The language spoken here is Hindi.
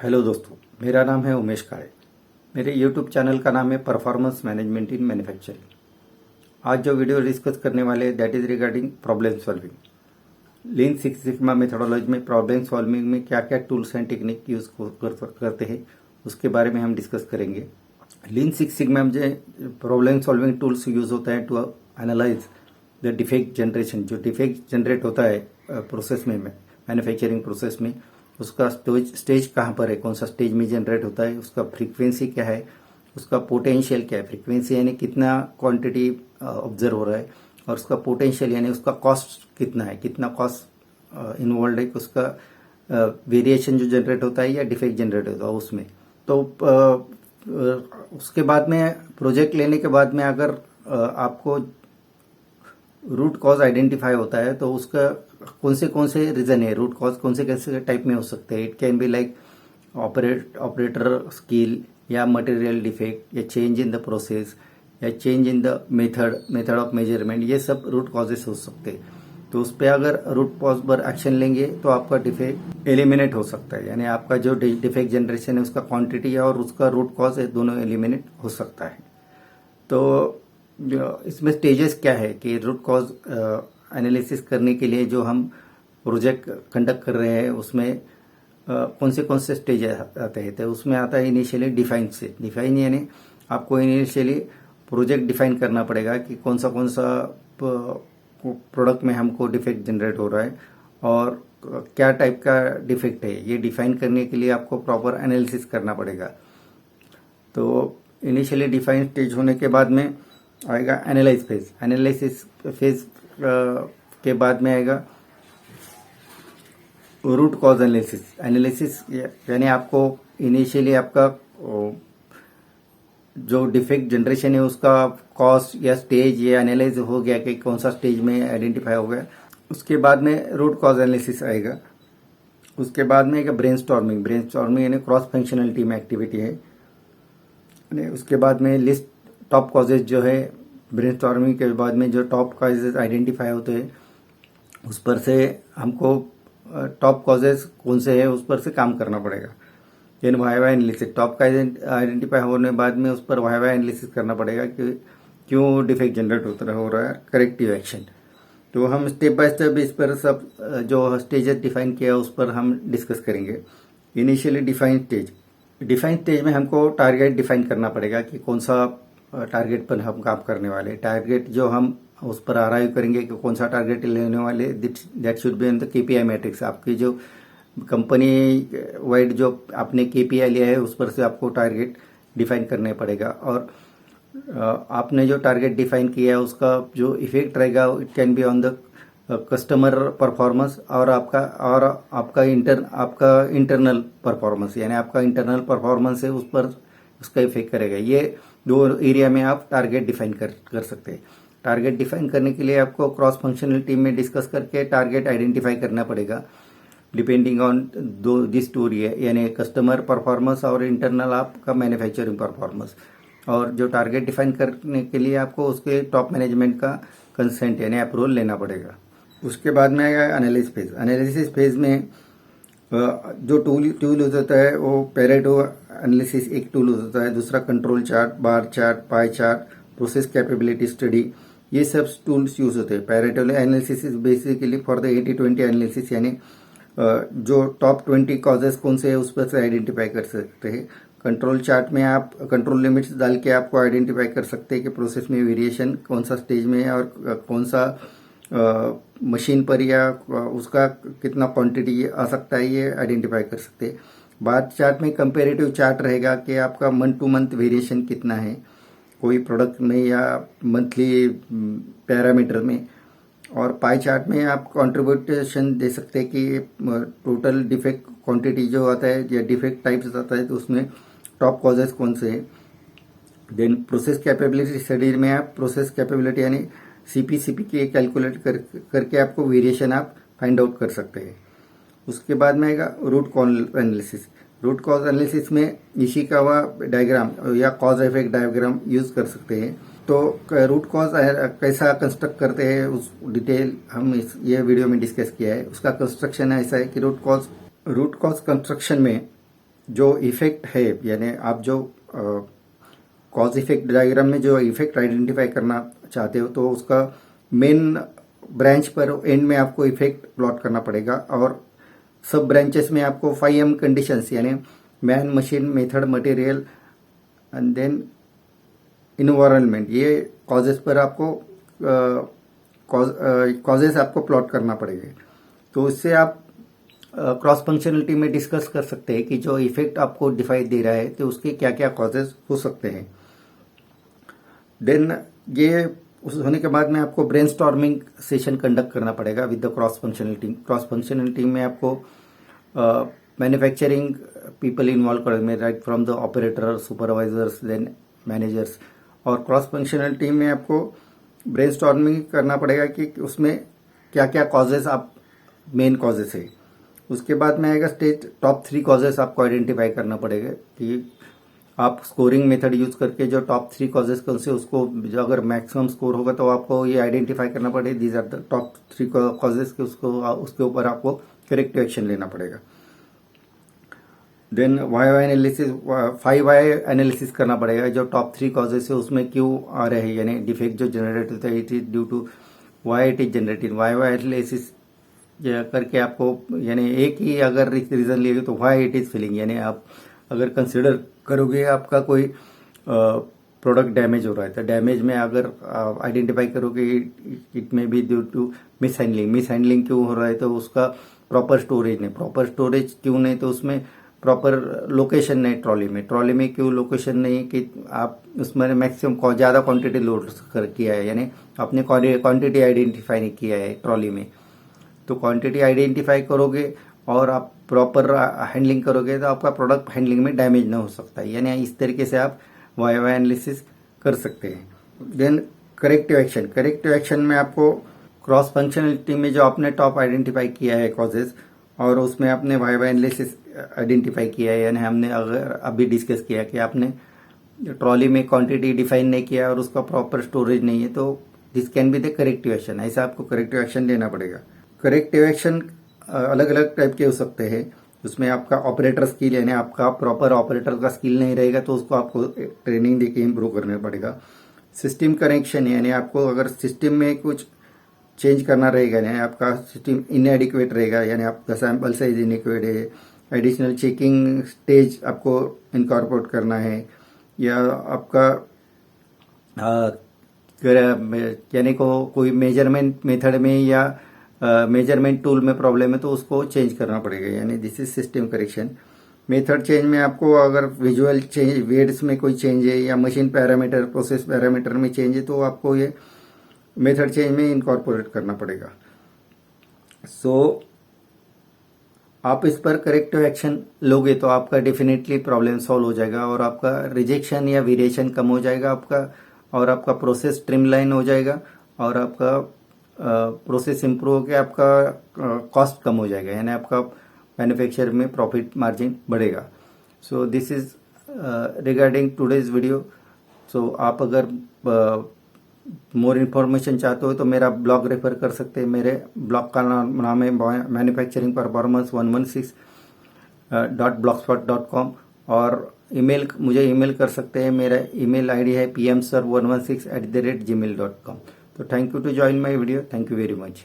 हेलो दोस्तों, मेरा नाम है उमेश काळे। मेरे यूट्यूब चैनल का नाम है परफॉर्मेंस मैनेजमेंट इन मैन्युफैक्चरिंग। आज जो वीडियो डिस्कस करने वाले that is regarding problem solving. Lean six sigma methodology में प्रॉब्लम सॉल्विंग में क्या क्या टूल्स एंड टेक्निक यूज करते हैं उसके बारे में हम डिस्कस करेंगे। लीन सिक्स सिग्मा में प्रॉब्लम सॉल्विंग टूल्स यूज होता है to analyse the defect generation. जो डिफेक्ट जनरेट होता है प्रोसेस में मैन्युफैक्चरिंग प्रोसेस में, उसका स्टेज कहाँ पर है, कौन सा स्टेज में जनरेट होता है, उसका फ्रीक्वेंसी क्या है, उसका पोटेंशियल क्या है। फ्रीक्वेंसी यानी कितना क्वांटिटी ऑब्जर्व हो रहा है, और उसका पोटेंशियल यानी उसका कॉस्ट कितना है, कितना कॉस्ट इन्वॉल्व है, उसका वेरिएशन जो जनरेट होता है या डिफेक्ट जनरेट होता है उसमें। तो उसके बाद में प्रोजेक्ट लेने के बाद में अगर आपको रूट कॉज आइडेंटिफाई होता है तो उसका कौन से रीजन है, रूट कॉज कौन से टाइप में हो सकते हैं। It can be like operator skill या मटेरियल डिफेक्ट या चेंज इन द प्रोसेस या change in the method of measurement. ये सब रूट कॉजेस हो सकते हैं। तो उस पर अगर रूट कॉज पर एक्शन लेंगे तो आपका डिफेक्ट एलिमिनेट हो सकता है, यानी आपका जो डिफेक्ट जनरेशन है उसका क्वांटिटी और उसका रूट कॉज है दोनों एलिमिनेट हो सकता है। तो इसमें स्टेजेस क्या है कि रूट कॉज एनालिसिस करने के लिए जो हम प्रोजेक्ट कंडक्ट कर रहे हैं उसमें कौन से स्टेज आते हैं। तो उसमें आता है इनिशियली डिफाइन यानी आपको इनिशियली प्रोजेक्ट डिफाइन करना पड़ेगा कि कौन सा प्रोडक्ट में हमको डिफेक्ट जनरेट हो रहा है और क्या टाइप का डिफेक्ट है। ये डिफाइन करने के लिए आपको प्रॉपर एनालिसिस करना पड़ेगा। तो इनिशियली डिफाइन स्टेज होने के बाद में आएगा एनालाइज फेज। एनालिसिस फेज के बाद में आएगा रूट कॉज एनालिसिस यानी आपको इनिशियली आपका जो डिफेक्ट जनरेशन है उसका कॉस्ट या स्टेज ये एनालाइज हो गया कि कौन सा स्टेज में आइडेंटिफाई हो गया। उसके बाद में रूट कॉज एनालिसिस आएगा। उसके बाद में आएगा ब्रेनस्टॉर्मिंग यानी क्रॉस फंक्शनल टीम एक्टिविटी है। उसके बाद में लिस्ट टॉप कॉजेज जो है, ब्रेनस्टॉर्मिंग के बाद में जो टॉप कॉजेज आइडेंटिफाई होते हैं उस पर से हमको टॉप कॉजेज कौन से है उस पर से काम करना पड़ेगा। यानी वाई एनालिसिस टॉप का आइडेंटिफाई होने बाद में उस पर वाई एनालिसिस करना पड़ेगा कि क्यों डिफेक्ट जनरेट हो रहा है, करेक्टिव एक्शन। तो हम स्टेप बाय स्टेप इस पर सब जो स्टेजेस डिफाइन किया उस पर हम डिस्कस करेंगे। इनिशियली डिफाइन स्टेज में हमको टारगेट डिफाइन करना पड़ेगा कि कौन सा टारगेट पर हम काम करने वाले। टारगेट जो हम उस पर अराइव करेंगे कि कौन सा टारगेट लेने वाले, that should be in the KPI matrix. आपकी जो कंपनी वाइड जो आपने केपीआई लिया है उस पर से आपको टारगेट डिफाइन करना पड़ेगा। और आपने जो टारगेट डिफाइन किया है उसका जो इफेक्ट रहेगा it can be on the customer performance और आपका इंटरनल परफॉर्मेंस, यानी आपका इंटरनल परफॉर्मेंस है उस पर उसका इफेक्ट करेगा। ये दो एरिया में आप टारगेट डिफाइन कर सकते हैं। टारगेट डिफाइन करने के लिए आपको क्रॉस फंक्शनल टीम में डिस्कस करके टारगेट आइडेंटिफाई करना पड़ेगा depending on this two area, यानी कस्टमर परफॉर्मेंस और इंटरनल आपका मैन्युफैक्चरिंग परफॉर्मेंस। और जो टारगेट डिफाइन करने के लिए आपको उसके टॉप मैनेजमेंट का कंसेंट यानी अप्रूवल लेना पड़ेगा। उसके बाद में आएगा एनालिसिस फेज में जो टूल यूज होता है वो पेरेटो एनालिसिस एक टूल होता है, दूसरा control chart, bar chart, pie chart, process capability study, ये सब टूल्स यूज होते हैं। Pareto analysis is basically for the 80-20 analysis, यानी जो टॉप 20 कॉजेस कौन से है उस पर से आइडेंटिफाई कर सकते हैं। कंट्रोल चार्ट में आप कंट्रोल लिमिट्स डाल के आपको आइडेंटिफाई कर सकते हैं कि प्रोसेस में वेरिएशन कौन सा स्टेज में है और कौन सा मशीन पर या उसका कितना क्वांटिटी आ सकता है ये आइडेंटिफाई कर सकते हैं। बार चार्ट में कंपेरेटिव चार्ट रहेगा कि आपका मंथ टू मंथ वेरिएशन कितना है कोई प्रोडक्ट में या मंथली पैरामीटर में। और पाई चार्ट में आप कंट्रीब्यूशन दे सकते हैं कि टोटल डिफेक्ट क्वांटिटी जो आता है या डिफेक्ट टाइप्स आता है तो उसमें टॉप कॉजेस कौन से हैं। देन प्रोसेस कैपेबिलिटी स्टडी में आप प्रोसेस कैपेबिलिटी यानी सीपी के कैलकुलेट करके आपको वेरिएशन आप फाइंड आउट कर सकते हैं। उसके बाद में आएगा रूट कॉज एनालिसिस में इशिकावा डायग्राम या कॉज इफेक्ट डायग्राम यूज कर सकते हैं। तो रूट कॉज कैसा कंस्ट्रक्ट करते हैं उस डिटेल हम ये वीडियो में डिस्कस किया है। उसका कंस्ट्रक्शन ऐसा है कि रूट कॉज कंस्ट्रक्शन में जो इफेक्ट है, यानी आप जो कॉज इफेक्ट डायग्राम में जो इफेक्ट आइडेंटिफाई करना चाहते हो तो उसका मेन ब्रांच पर एंड में आपको इफेक्ट प्लॉट करना पड़ेगा, और सब ब्रांचेस में आपको 5M कंडीशंस यानी man, machine, method, material and then environment, ये कॉजेस पर आपको कॉजेस आपको प्लॉट करना पड़ेगा। तो इससे आप क्रॉस फंक्शनलिटी में डिस्कस कर सकते हैं कि जो इफेक्ट आपको दिखाई दे रहा है तो उसके क्या क्या कॉजेस हो सकते हैं। देन ये उस होने के बाद में आपको ब्रेनस्टॉर्मिंग सेशन कंडक्ट करना पड़ेगा with the cross functionality. Cross functionality में आपको मैन्युफैक्चरिंग पीपल इन्वॉल्व करेंगे, right from the operator, supervisors, then managers. और क्रॉस फंक्शनलिटी में आपको ब्रेनस्टॉर्मिंग करना पड़ेगा कि उसमें क्या क्या कॉजेस आप मेन कॉजेस है। उसके बाद में आएगा स्टेज टॉप 3 कॉजेस आपको आइडेंटिफाई करना पड़ेगा कि आप स्कोरिंग मेथड यूज करके जो टॉप 3 कॉजेस कौन से, उसको जो अगर मैक्सिमम स्कोर होगा तो आपको ये आइडेंटिफाई करना पड़ेगा these are the top 3 causes के, उसके ऊपर आपको करेक्टिव एक्शन लेना पड़ेगा। Then why analysis, 5 why analysis करना पड़ेगा, जो टॉप 3 कॉजेस है उसमें क्यों आ रहे हैं, यानी डिफेक्ट जो जनरेट होता है it is due to why it is generated. Why analysis करके आपको, यानी एक ही अगर रीजन लिए तो वाई इट इज फेलिंग, यानी आप अगर कंसिडर करोगे आपका कोई प्रोडक्ट डैमेज हो रहा है तो डैमेज में अगर आइडेंटिफाई करोगे it may be due to mishandling क्यों हो रहा है तो उसका प्रॉपर स्टोरेज नहीं, प्रॉपर स्टोरेज क्यों नहीं तो उसमें प्रॉपर लोकेशन नहीं, ट्रॉली में क्यों लोकेशन नहीं कि आप उसमें मैक्सिमम ज़्यादा क्वांटिटी लोड किया है, यानी आपने क्वांटिटी आइडेंटिफाई नहीं किया है ट्रॉली में। तो क्वांटिटी आइडेंटिफाई करोगे और आप प्रॉपर हैंडलिंग करोगे तो आपका प्रोडक्ट हैंडलिंग में डैमेज ना हो सकता है, यानी इस तरीके से आप वाई एनालिसिस कर सकते हैं। देन करेक्टिव एक्शन में आपको क्रॉस फंक्शनलिटी में जो आपने टॉप आइडेंटिफाई किया है कॉजेज और उसमें आपने वाई एनालिसिस आइडेंटिफाई किया है, यानी हमने अगर अभी डिस्कस किया कि आपने ट्रॉली में क्वांटिटी डिफाइन नहीं किया और उसका प्रॉपर स्टोरेज नहीं है तो this can be the corrective action, ऐसा आपको करेक्टिव एक्शन लेना पड़ेगा। करेक्टिव एक्शन अलग अलग टाइप के हो सकते हैं, उसमें आपका ऑपरेटर स्किल, यानी आपका प्रॉपर ऑपरेटर का स्किल नहीं रहेगा तो उसको आपको ट्रेनिंग देके इम्प्रूव करना पड़ेगा। सिस्टम कनेक्शन, यानी आपको अगर सिस्टम में कुछ चेंज करना रहेगा, यानी आपका सिस्टम इनएडिक्वेट रहेगा, यानी आपका सैंपल साइज इनएडिक्वेट है, एडिशनल चेकिंग स्टेज आपको इनकॉर्पोरेट करना है, या आपका यानी कोई मेजरमेंट मेथड में या मेजरमेंट टूल में प्रॉब्लम है तो उसको चेंज करना पड़ेगा, यानी this is system correction. Method change में आपको अगर विजुअल चेंज, वेट्स में कोई चेंज है या मशीन पैरामीटर, प्रोसेस पैरामीटर में चेंज है तो आपको ये मेथड चेंज में इनकॉर्पोरेट करना पड़ेगा। सो आप इस पर करेक्टिव एक्शन लोगे तो आपका डेफिनेटली प्रॉब्लम सॉल्व हो जाएगा और आपका रिजेक्शन या वेरिएशन कम हो जाएगा आपका, और आपका प्रोसेस स्ट्रीमलाइन हो जाएगा और आपका प्रोसेस इंप्रूव होकर आपका कॉस्ट कम हो जाएगा, यानी आपका मैन्युफैक्चर में प्रॉफिट मार्जिन बढ़ेगा। So this is regarding today's video. So आप अगर मोर इन्फॉर्मेशन चाहते हो तो मेरा ब्लॉग रेफर कर सकते हैं। मेरे ब्लॉग का नाम है मैन्युफैक्चरिंग परफॉर्मेंस 116.blogspot.com और मुझे ईमेल कर सकते हैं। मेरा ईमेल आईडी है pmsir116@gmail.com। तो thank you to join my video, thank you very much.